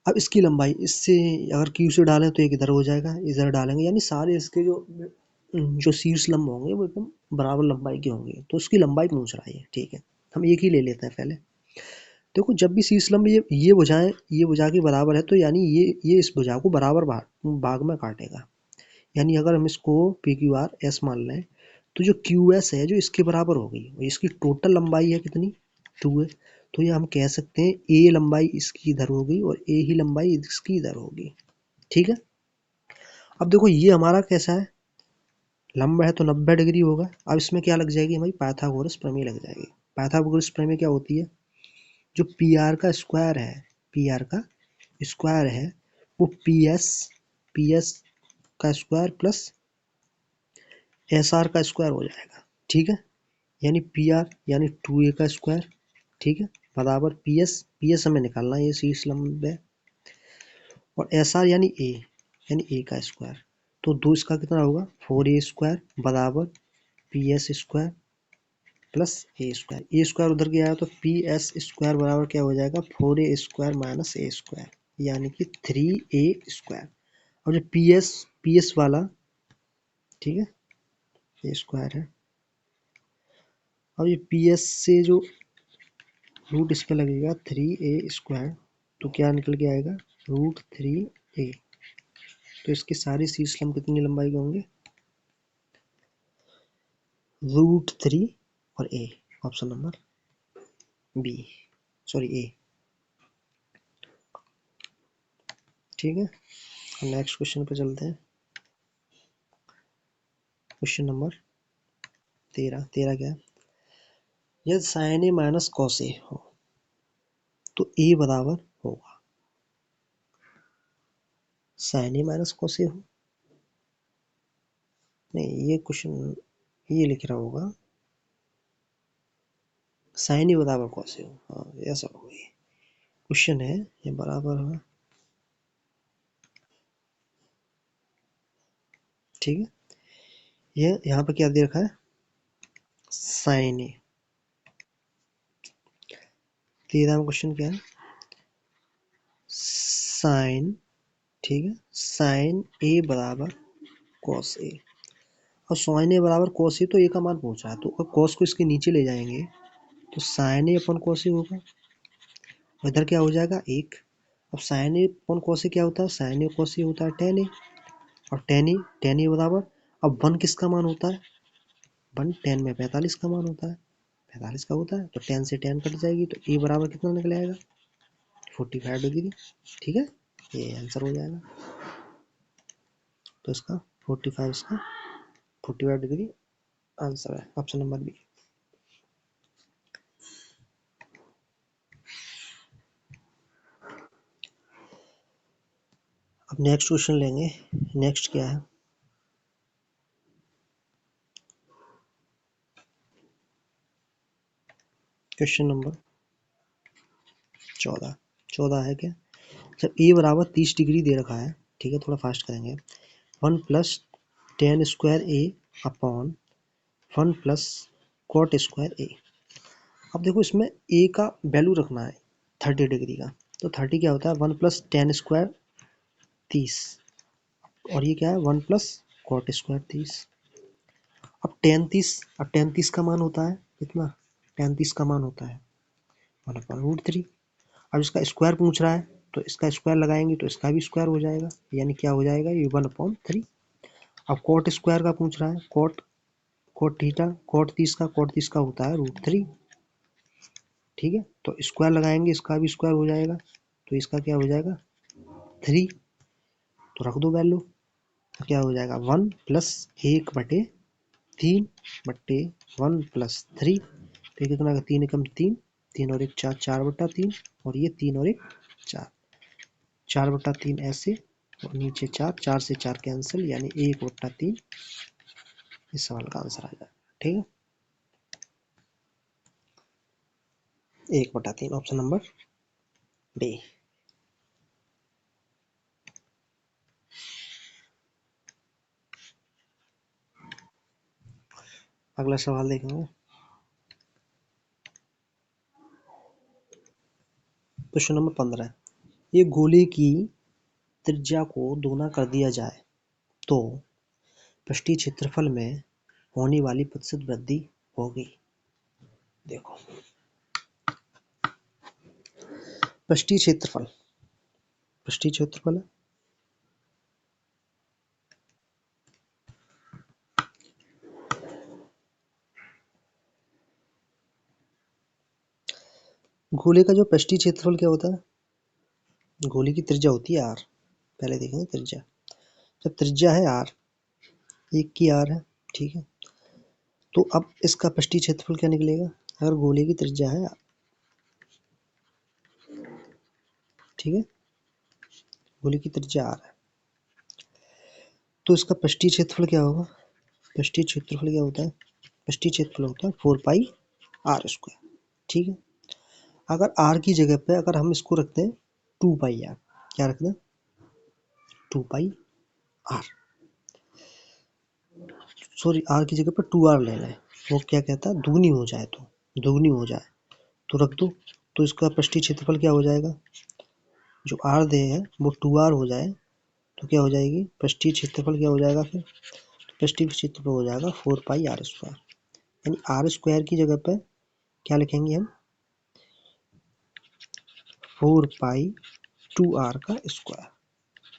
अब इसकी लंबाई, इससे अगर क्यू से डालें तो एक इधर हो जाएगा, इधर डालेंगे, यानी सारे इसके जो जो शीर्ष लंब होंगे वो एकदम बराबर लंबाई के होंगे, तो उसकी लंबाई पूछ रहा है ये, ठीक है। हम एक ही ले लेते हैं पहले। देखो जब भी शीर्ष लंब ये भुजा के बराबर है तो यानी ये इस भुजा को बराबर भाग में काटेगा। यानी अगर हम इसको पी क्यू आर एस मान लें तो जो क्यू एस है जो इसके बराबर होगी, इसकी टोटल लंबाई है कितनी 2 है। तो ये हम कह सकते हैं ए लंबाई इसकी इधर होगी और ए ही लंबाई इसकी इधर होगी। ठीक है। अब देखो ये हमारा कैसा है, लंब है तो 90 डिग्री होगा। अब इसमें क्या लग जाएगी हमारी पाइथागोरस प्रमेय लग जाएगी। पाइथागोरस प्रमेय क्या होती है, जो पी आर का स्क्वायर है, पी आर का स्क्वायर है वो पी एस का स्क्वायर प्लस एस आर का स्क्वायर हो जाएगा। ठीक है। यानी पी आर यानी 2a का स्क्वायर, ठीक है, बराबर पी एस हमें निकालना है, ये शीर्ष लंब है, और एस आर यानी ए का स्क्वायर। तो दो इसका कितना होगा 4a स्क्वायर बराबर पी एस स्क्वायर प्लस ए स्क्वायर। ए स्क्वायर उधर गया है तो पी एस स्क्वायर बराबर क्या हो जाएगा 4a स्क्वायर माइनस ए स्क्वायर, यानी कि 3a स्क्वायर। अब जो पी एस वाला, ठीक है, ए स्क्वायर है। अब ये पी एस से जो रूट इस पे लगेगा 3a स्क्वायर, तो क्या निकल के आएगा √3a। तो इसके सारे शीर्ष लंब कितनी लंबाई के होंगे √3 और a, option number B, sorry A. ठीक है। नेक्स्ट क्वेश्चन पे चलते हैं। क्वेश्चन नंबर 13 क्या है, यदि sign A minus cos A हो तो ए बराबर होगा, sign A minus cos A हो, नहीं ये क्वेश्चन ये लिख रहा होगा साइन ए बराबर कॉस ए हो, हाँ ऐसा होगा। ये क्वेश्चन है, ये बराबर है। ठीक है। ये यहाँ पे क्या दे रखा है साइन ए। 13वां क्वेश्चन क्या है, साइन, ठीक है, साइन ए बराबर कॉस ए। और साइन ए बराबर कॉस ए तो ए का मान पूछा है, तो अगर कॉस को इसके नीचे ले जाएंगे तो sign A upon cos A होगा, इधर क्या हो जाएगा एक। अब sign A upon cos A क्या होता है, साइन ए कॉस ए होता है टेन ए, और टेन ए बराबर, अब वन किसका मान होता है, वन टेन में 45 का मान होता है, 45 का होता है, तो टेन से टेन कट जाएगी तो ए बराबर कितना निकल आएगा 45 डिग्री। ठीक है, ये आंसर हो जाएगा। तो इसका 45 डिग्री आंसर है, ऑप्शन नंबर बी। अब नेक्स्ट क्वेश्चन लेंगे। नेक्स्ट क्या है, क्वेश्चन नंबर 14 है क्या, जब ए बराबर 30 डिग्री दे रखा है, ठीक है, थोड़ा फास्ट करेंगे, 1 + tan² ए अपॉन 1 + cot² ए। अब देखो इसमें ए का वैल्यू रखना है 30 डिग्री का, तो 30 क्या होता है 1 + tan² 30, और ये क्या है 1 + cot² 30। अब tan 30 का मान होता है कितना, tan 30 का मान होता है 1/√3। अब इसका स्क्वायर पूछ रहा है तो इसका स्क्वायर लगाएंगे तो इसका भी स्क्वायर हो जाएगा, यानी क्या हो जाएगा ये 1/3। अब कॉट स्क्वायर का पूछ रहा है, कॉट थीटा, कॉट 30 का होता है √3। ठीक है, तो स्क्वायर लगाएंगे इसका भी स्क्वायर हो जाएगा, तो इसका क्या हो जाएगा 3, तो रख दो वैल्यू, तो क्या हो जाएगा 1+1/3 तो कितना का 3 एकम 3, 3 और 1 4, 4/3, और ये 3 और 1 4, 4/3 ऐसे, और नीचे 4, 4 से 4 कैंसिल, यानी 1/3 इस सवाल का आंसर आ जाएगा। ठीक है, 1/3 ऑप्शन नंबर बी। अगला सवाल देखेंगे, क्वेश्चन नंबर 15। ये गोले की त्रिज्या को दोगुना कर दिया जाए तो पृष्ठीय क्षेत्रफल में होने वाली प्रतिशत वृद्धि होगी। देखो पृष्ठीय क्षेत्रफल, पृष्ठीय क्षेत्रफल है गोले का जो पृष्ठीय क्षेत्रफल क्या होता है, गोले की त्रिज्या होती है r, पहले देखेंगे त्रिज्या, जब त्रिज्या है r, एक की r है, ठीक है, तो अब इसका पृष्ठीय क्षेत्रफल क्या निकलेगा, अगर गोले की त्रिज्या है, ठीक है, गोले की त्रिज्या r है, तो इसका पृष्ठीय क्षेत्रफल क्या होगा, पृष्ठीय क्षेत्रफल क्या होता है, पृष्ठीय क्षेत्रफल होता है 4πr², ठीक है। अगर r की जगह पे अगर हम इसको रखते हैं 2πr, क्या रखते हैं 2πr, सॉरी r की जगह पे 2r लेना है, वो क्या कहता है दुगनी हो जाए, तो दुगनी हो जाए तो रख दो, तो इसका पृष्ठीय क्षेत्रफल क्या हो जाएगा, जो r दे है वो 2r हो जाए तो क्या हो जाएगी, पृष्ठीय क्षेत्रफल क्या हो जाएगा, फिर तो पृष्ठीय क्षेत्रफल हो जाएगा 4πr², यानी r² की जगह पे क्या लिखेंगे हम 4π2r का स्क्वायर,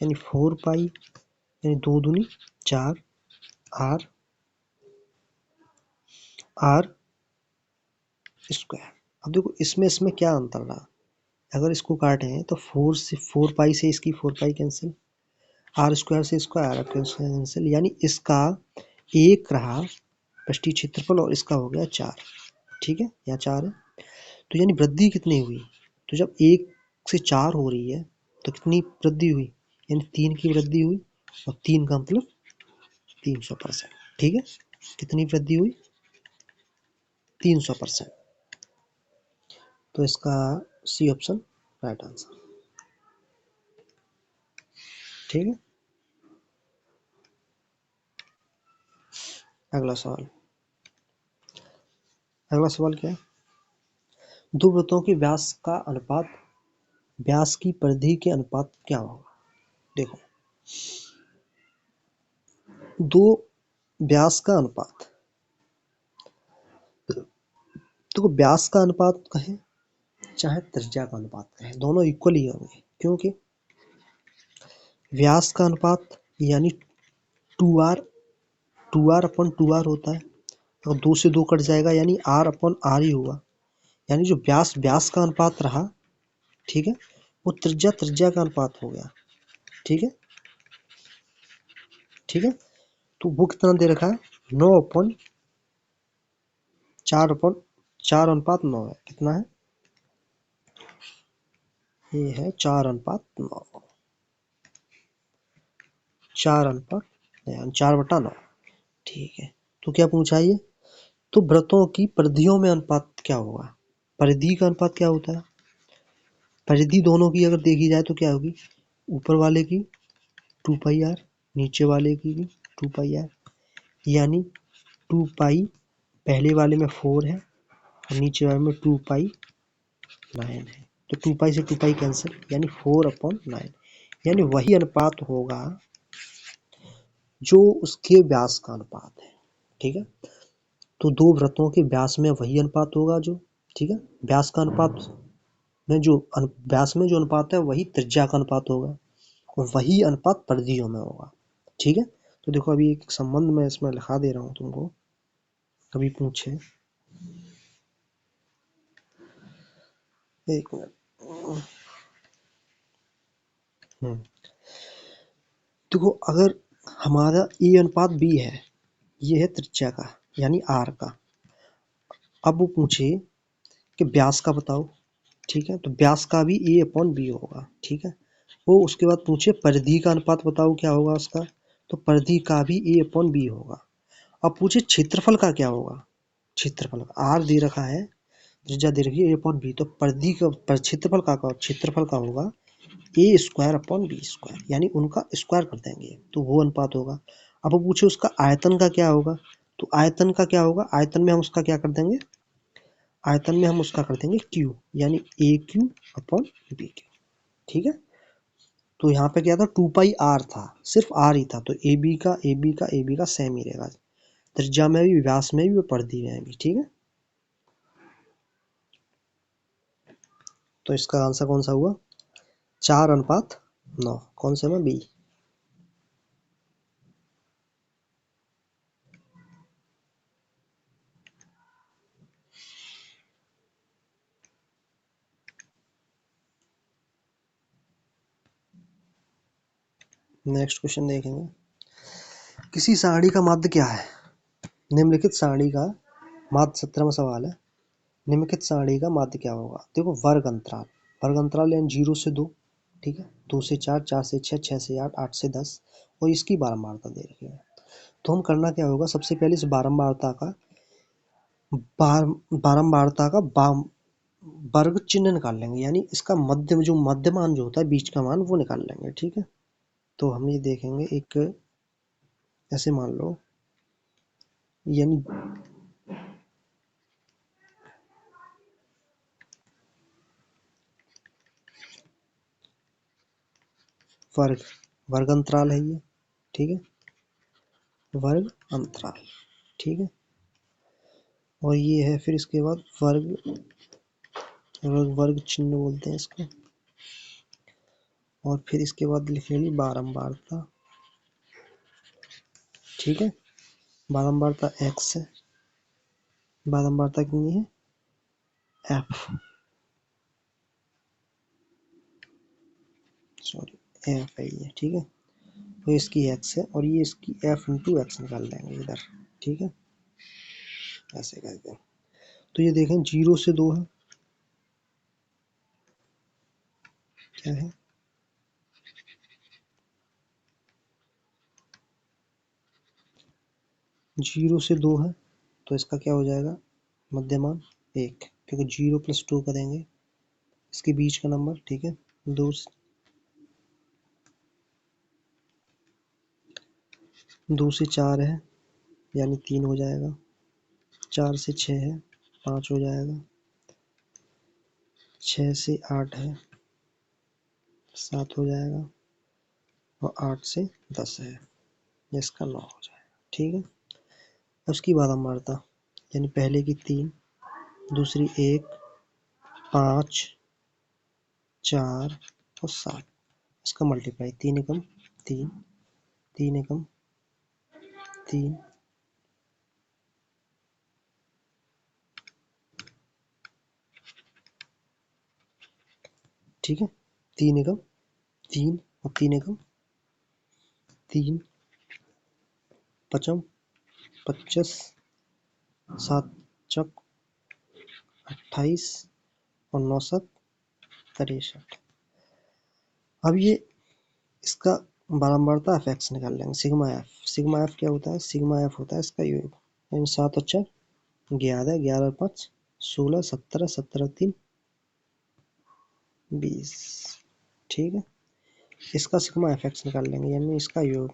यानी 4π यानी 2 दूनी 4 r r²। अब देखो इसमें क्या अंतर रहा, अगर इसको काटें तो 4 से इसकी 4π कैंसिल, r² से इसका r कैंसिल, यानी इसका एक रहा पृष्ठीय क्षेत्रफल और इसका हो गया 4, ठीक है, यहाँ 4 है, तो यानी वृद्धि कितनी हुई, तो जब 1 से 4 हो रही है तो कितनी वृद्धि हुई, यानी 3 की वृद्धि हुई, और 3 का मतलब 300%, ठीक है, कितनी वृद्धि हुई 300%, तो इसका सी ऑप्शन राइट आंसर, ठीक है। अगला सवाल, अगला सवाल क्या है, दो वृत्तों के व्यास का अनुपात व्यास की परिधि के अनुपात क्या होगा, देखो दो व्यास का अनुपात, तो व्यास का अनुपात कहें चाहे त्रिज्या का अनुपात कहें, दोनों इक्वल ही होंगे, क्योंकि व्यास का अनुपात यानी 2r/2r होता है, और 2 से 2 कट जाएगा यानी r/r ही होगा, यानी जो व्यास का अनुपात रहा, ठीक है, वो त्रिज्या का अनुपात हो गया, ठीक है, ठीक है, तो वो कितना दे रखा है 9/4/4 है, कितना है, ये है 4/9, 4/9, ठीक है। तो क्या पूछा ये, तो वृत्तों की परिधियों में अनुपात क्या होगा, परिधि का अनुपात क्या होता है, परिधि दोनों की अगर देखी जाए तो क्या होगी, ऊपर वाले की 2πr, नीचे वाले की भी 2πr, यानी 2π पहले वाले में 4 है और नीचे वाले में 2π9 है, तो 2π से 2π कैंसिल, यानी 4/9, यानी वही अनुपात होगा जो उसके व्यास का अनुपात है, ठीक है, तो दो वृत्तों के व्यास में वही अनुपात होगा जो, ठीक है, व्यास का अनुपात में जो व्यास में जो अनुपात है वही त्रिज्या का अनुपात होगा, और वही अनुपात परिधियों में होगा, ठीक है। तो देखो अभी एक संबंध मैं इसमें लिखा दे रहा हूँ तुमको, कभी पूछे, एक मिनट, देखो अगर हमारा a/b है, ये है त्रिज्या का यानी r का, अब वो पूछे कि व्यास का बताओ, ठीक है, तो व्यास का भी a/b होगा, ठीक है, वो उसके बाद पूछे परिधि का अनुपात बताओ क्या होगा उसका, तो परिधि का भी a/b होगा। अब पूछे क्षेत्रफल का क्या होगा, क्षेत्रफल का r दे रखा है, त्रिज्या दे रखी है a/b, तो परिधि का क्षेत्रफल का होगा a²/b², यानी उनका स्क्वायर कर देंगे तो वो अनुपात होगा। अब वो पूछे उसका आयतन का क्या होगा, तो आयतन का क्या होगा, आयतन में हम उसका क्या कर देंगे, आयतन में हम उसका कर देंगे q, यानी AQ/BQ, ठीक है। तो यहाँ पे क्या था 2πr था, सिर्फ r ही था, तो AB का सेम ही रहेगा, त्रिज्या में भी, व्यास में भी, परिधि में भी, ठीक है। तो इसका आंसर कौन सा हुआ? 4:9। कौन से में? बी। नेक्स्ट क्वेश्चन देखेंगे। किसी सारणी का माध्य क्या है? निम्नलिखित सारणी का माध्य 17वां सवाल है। निम्नलिखित सारणी का माध्य क्या होगा? देखो, वर्ग अंतराल। वर्ग अंतराल यानी 0 से 2, ठीक है, 2 से 4, 4 से 6, 6 से 8, 8 से 10, और इसकी बारंबारता दे रखी है। तो हम करना क्या होगा, सबसे पहले इस बारंबारता का वर्ग चिन्ह निकाल लेंगे, यानी इसका मध्य जो मध्यमान जो होता है, बीच का मान, वो निकाल लेंगे, ठीक है। तो हम ये देखेंगे, एक ऐसे मान लो, यानी वर्ग अंतराल है ये, ठीक है, वर्ग अंतराल, ठीक है। और ये है फिर इसके बाद वर्ग चिन्ह बोलते हैं इसको। और फिर इसके बाद लिखेंगे बारंबारता, ठीक है। बारंबारता x है, बारंबारता कितनी है? f, सॉरी, f है ये, ठीक है। तो इसकी x है और ये इसकी f इंटू x निकाल लेंगे इधर, ठीक है, ऐसे करके। तो ये देखें, 0 से 2 है, क्या है, 0 से 2 है, तो इसका क्या हो जाएगा, मध्यमान 1, क्योंकि 0 + 2 करेंगे, इसके बीच का नंबर, ठीक है। 2 से 4 है, यानी 3 हो जाएगा। 4 से 6 है, 5 हो जाएगा। 6 से 8 है, 7 हो जाएगा। और 8 से 10 है, जिसका 9 हो जाएगा, ठीक है। उसकी बारंबारता, यानी पहले की 3, दूसरी 1, 5, 4 और 7, इसका मल्टीप्लाई, 3 एकम 3, 3 एकम 3, ठीक है। 3 एकम 3 और 3 एकम 3, 5, 25, 7 चक 28 और 9 7 63। अब ये इसका बारंबारता एफ एक्स निकाल लेंगे, सिग्मा एफ। सिग्मा एफ क्या होता है? सिग्मा एफ होता है इसका योग, यानी 7 और 4 11, 11 और 5 16, 17, 17 और 3 20, ठीक है। इसका सिग्मा एफ एक्स निकाल लेंगे, यानी इसका योग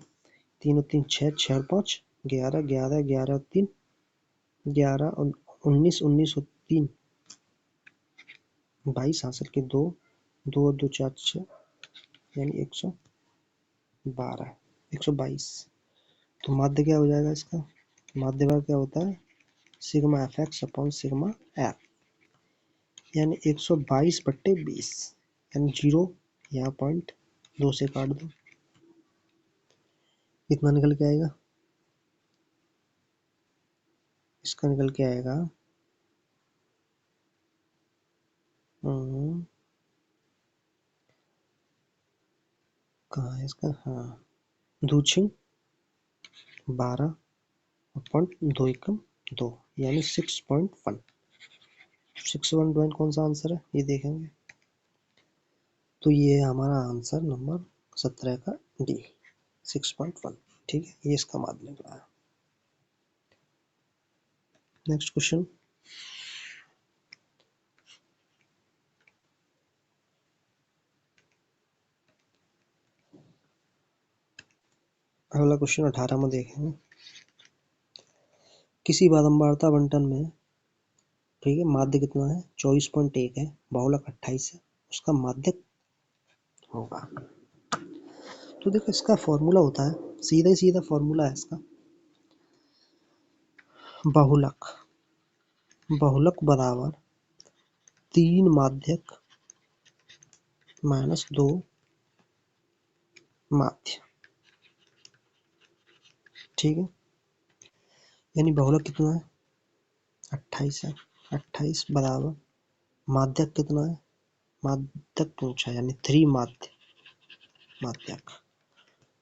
3 और 3 6, 6 और 5 11, 11, 11 और 3 11 और 19, 19 और 3 22 हासिल के 2, 2 और 2 4 6, यानी 112, 122। तो माध्य क्या हो जाएगा इसका? माध्य भाग क्या होता है? Sigma F x upon sigma F, यानी 122/20, यानी 0 यहाँ पॉइंट 2 से काट दो, कितना निकल के आएगा? इसका निकल के आएगा कहाँ है इसका, हाँ, 2 6 12 पॉइंट 2 एकम 2, यानी 6.1। 6.1 कौन सा आंसर है, ये देखेंगे। तो ये है हमारा आंसर नंबर 17 का डी, 6.1, ठीक है। ये इसका माध्य निकला है। Next question. अगला क्वेश्चन 18 में देखेंगे। किसी बारंबारता बंटन में, ठीक है, माध्य कितना है? 24.1 है, बहुलक 28 है, उसका माध्य होगा। तो देखो, इसका फॉर्मूला होता है, सीधा ही सीधा फॉर्मूला है इसका, बहुलक, बहुलक बराबर 3 माध्यक माइनस 2 माध्य। ठीक है, यानी बहुलक कितना है 28 है। 28 बराबर माध्यक कितना है, माध्यक पूछा यानी 3 माध्य, माध्यक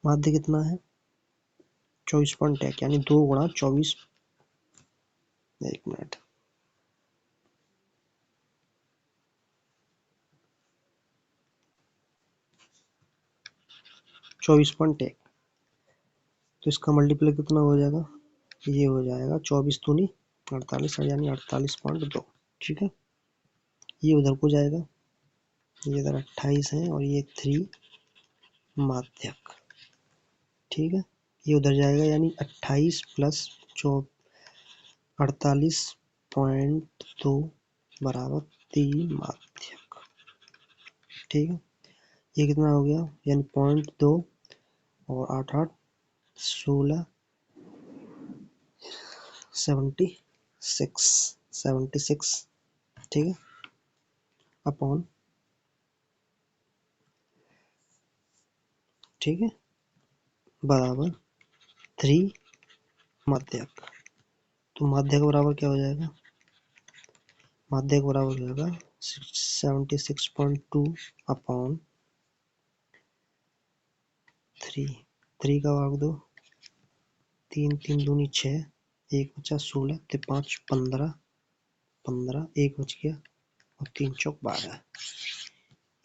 माध्य कितना है 24.1 यानी 2 गुणा 24। एक मिनट, 24.1, तो इसका मल्टीप्लाई कितना हो जाएगा, ये हो जाएगा 24 दूनी 48 यानी 48.2। ठीक है, ये उधर को जाएगा, ये इधर 28 है और ये 3 माध्यक। ठीक है, ये उधर जाएगा यानी 28 प्लस 48.2 बराबर 3 माध्यक। ठीक है, ये कितना हो गया यानी 0.2 और 8 8 16 76। ठीक है, अपॉन, ठीक है, बराबर 3 माध्यक। तो माध्यक बराबर क्या हो जाएगा, माध्यक बराबर हो जाएगा 76.2 अपॉन 3। 3 का भाग दो, 3 3 दूनी 6, एक बचा 16, तो 5 15, 15 एक बच गया और 3 चौक 12,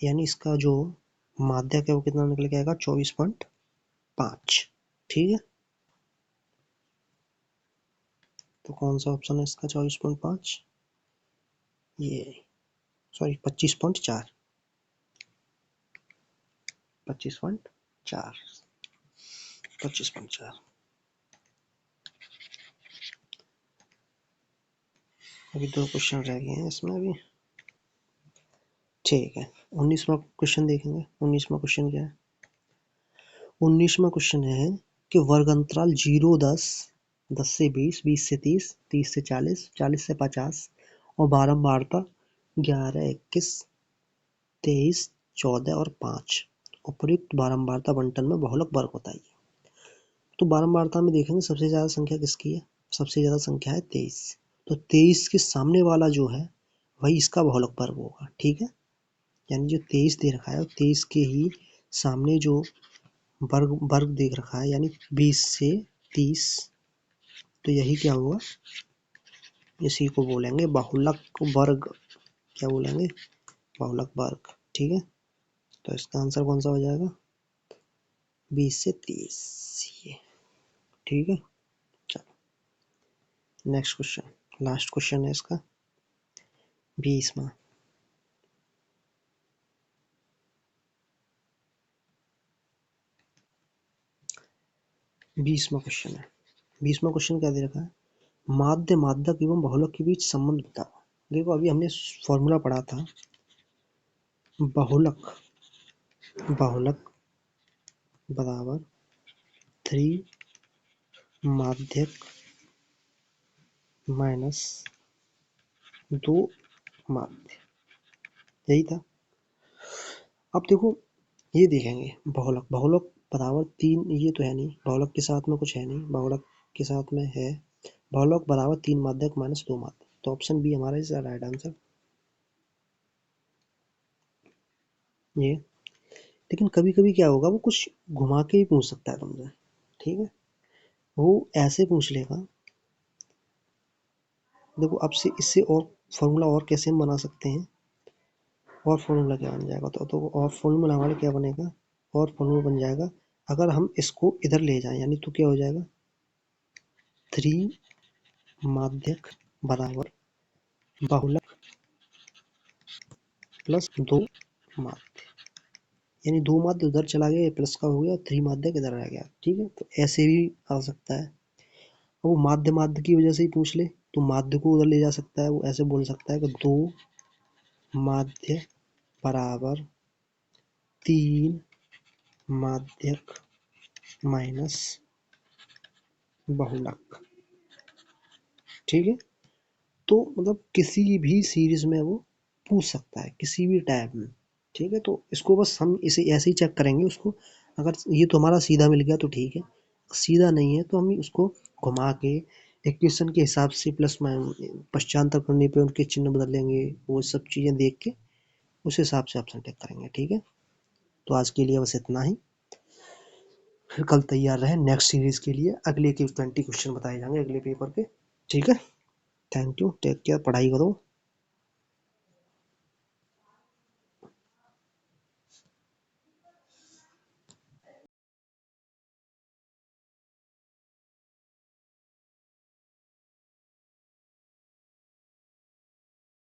यानी इसका जो माध्यक है वो कितना निकल के आएगा 24.5। ठीक है, तो कौन सा ऑप्शन है इसका 24.5, ये सॉरी 25.4, 25.4, 25.4। अभी 2 क्वेश्चन रह गए हैं इसमें अभी। ठीक है, 19वां क्वेश्चन देखेंगे। 19वां क्वेश्चन क्या है, 19वां क्वेश्चन है कि वर्ग अंतराल 0 10, 10 से 20, 20 से 30, 30 से 40, 40 से 50 और बारंबारता 11, 21, 23, 14 और 5 उपयुक्त बारंबारता बंटन में बहुलक वर्ग बताइए। तो बारंबारता में देखेंगे सबसे ज़्यादा संख्या किसकी है, सबसे ज़्यादा संख्या है 23, तो 23 के सामने वाला जो है वही इसका बहुलक वर्ग होगा। ठीक है, यानी जो 23 दे रखा है 23 के ही सामने जो वर्ग वर्ग देख रखा है यानी 20 से 30, तो यही क्या होगा, इसी को बोलेंगे बहुलक वर्ग। क्या बोलेंगे, बहुलक वर्ग। ठीक है, तो इसका आंसर कौन सा हो जाएगा 20 से 30 ये। ठीक है, चलो नेक्स्ट क्वेश्चन, लास्ट क्वेश्चन है इसका 20वां। 20वां क्वेश्चन है, 20वां क्वेश्चन क्या दे रखा है, माध्य माध्यक एवं बहुलक के बीच संबंध बताओ। देखो अभी हमने फॉर्मूला पढ़ा था, बहुलक बहुलक बराबर 3 माध्यक माइनस 2 माध्य, यही था। अब देखो ये देखेंगे बहुलक, बहुलक बराबर 3, ये तो है नहीं, बहुलक के साथ में कुछ है नहीं, बहुलक के साथ में है बहुलक बराबर 3 माध्यक माइनस 2 माध्य, तो ऑप्शन बी हमारा इसका राइट आंसर ये। लेकिन कभी कभी क्या होगा वो कुछ घुमा के ही पूछ सकता है तुमसे। ठीक है, वो ऐसे पूछ लेगा, देखो अब से इससे और फॉर्मूला और कैसे हम बना सकते हैं, और फॉर्मूला क्या बन जाएगा, तो और फॉर्मूला हमारा क्या बनेगा, और फॉर्मूला बन जाएगा अगर हम इसको इधर ले जाएं, यानी तो क्या हो जाएगा 3 माध्यक बराबर बहुलक प्लस 2 माध्य, यानी 2 माध्य उधर चला गया, ये प्लस का हो गया, 3 माध्यक इधर रह गया। ठीक है, तो ऐसे भी आ सकता है, वो माध्य माध्य की वजह से ही पूछ ले तो माध्य को उधर ले जा सकता है, वो ऐसे बोल सकता है कि 2 माध्य बराबर 3 माध्यक माइनस बहुलक। ठीक है, तो मतलब किसी भी सीरीज में वो पूछ सकता है किसी भी टाइप में। ठीक है, तो इसको बस हम इसे ऐसे ही चेक करेंगे उसको। अगर ये तो हमारा सीधा मिल गया तो ठीक है, सीधा नहीं है तो हम उसको घुमा के इक्वेशन के हिसाब से प्लस पश्चांतर करने पे उनके चिन्ह बदल लेंगे, वो सब चीज़ें देख के उस हिसाब से ऑप्शन टिक करेंगे। ठीक है, तो आज के लिए बस इतना ही। फिर कल तैयार रहें नेक्स्ट सीरीज के लिए, अगले के 20 क्वेश्चन बताए जाएंगे अगले पेपर के। ठीक है, थैंक यू, टेक केयर, पढ़ाई करो।